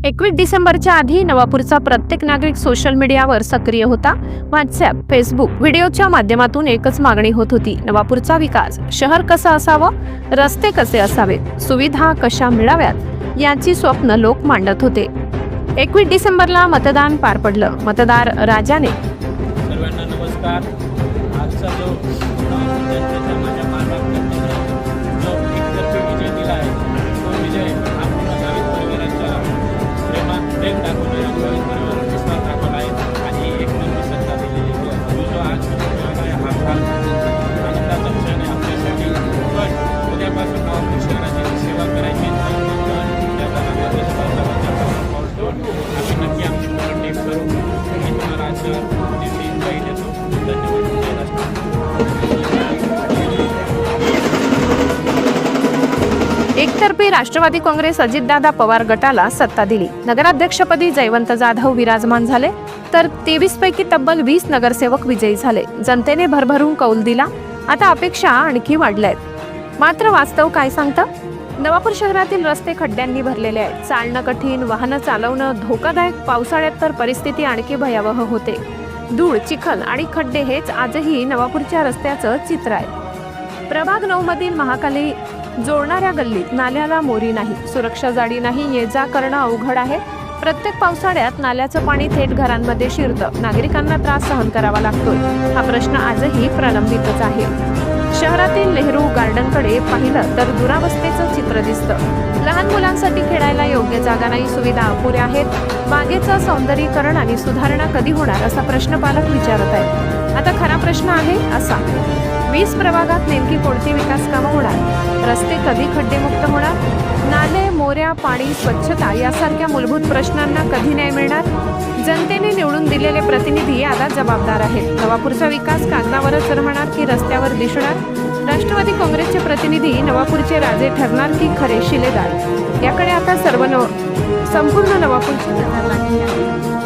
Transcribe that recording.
21 डिसेंबरच्या आधी नवापूरचा प्रत्येक नागरिक सोशल मीडियावर सक्रिय होता। व्हॉट्सअप, फेसबुक, व्हिडिओच्या माध्यमातून एकच मागणी होत होती, नवापूरचा विकास। शहर कसं असावं, रस्ते कसे असावेत, सुविधा कशा मिळाव्यात याची स्वप्न लोक मांडत होते। 21 डिसेंबरला मतदान पार पडलं। मतदार राजाने सर्वांना नमस्कार। आजचा जो जनतेचा माझ्या मार्गात जो एकतर्फी विजय दिला आहे, तो विजय हा पूर्ण गावित परिवाराच्या प्रेम दाखवणारा गावित परिवाराचा विश्वास दाखवला आहे आणि एकतर्फी सत्ता दिलेली आहे। जो आज आहे हा फार आनंदाचा क्षण आहे आपल्यासाठी। पण उद्यापासून नवापूर शहराची सेवा करायची आम्ही नक्की आमची पूर्ण टीम करू। मी तुम्हाला आजच्या दिवशी इन्व्हाई देतो। एकतर्फी राष्ट्रवादी काँग्रेस अजितदादा पवार गटाला सत्ता दिली। नगराध्यक्षपदी जयवंत जाधव विराजमान झाले, तर 23 पैकी तब्बल 20 नगरसेवक विजयी झाले। जनतेने भरभरून कौल दिला। आता अपेक्षा आणखी वाढल्यात। मात्र वास्तव काय सांगतं? नवापूर शहरातील रस्ते खड्ड्यांनी भरलेले आहेत। चालणं कठीण, वाहनं चालवणं धोकादायक। पावसाळ्यात तर परिस्थिती आणखी भयावह होते। धूळ, चिखल आणि खड्डे हेच आजही नवापूरच्या रस्त्याचं चित्र आहे। प्रभाग 9 मधील महाकाली जोडणाऱ्या गल्लीत नाल्याला मोरी नाही, सुरक्षा जाडी नाही, ये जा करणं अवघड आहे। प्रत्येक पावसाळ्यात नाल्याचं पाणी थेट घरांमध्ये शिरतं, नागरिकांना त्रास सहन करावा लागतोय। हा प्रश्न आजही प्रलंबितच आहे। शहरातील नेहरू गार्डनकडे पाहिलं तर दुरावस्थेचं चित्र दिसतं। लहान मुलांसाठी खेळायला योग्य जागा नाही, सुविधा अपुऱ्या आहेत। बागेचं सौंदर्यीकरण आणि सुधारणा कधी होणार असा प्रश्न पालक विचारत आहेत। आता खरा प्रश्न आहे असा, 20 प्रभागात नेमकी कोणती विकास कामं होणार? रस्ते कधी खड्डेमुक्त होणार? नाले, मोऱ्या, पाणी, स्वच्छता यासारख्या मूलभूत प्रश्नांना कधी न्याय मिळणार? जनतेने निवडून दिलेले प्रतिनिधी आता जबाबदार आहेत। नवापूरचा विकास कागदावरच राहणार की रस्त्यावर दिसणार? राष्ट्रवादी काँग्रेसचे प्रतिनिधी नवापूरचे राजे ठरणार की खरे शिलेदार? याकडे आता संपूर्ण नवापूरची नजर लागली आहे।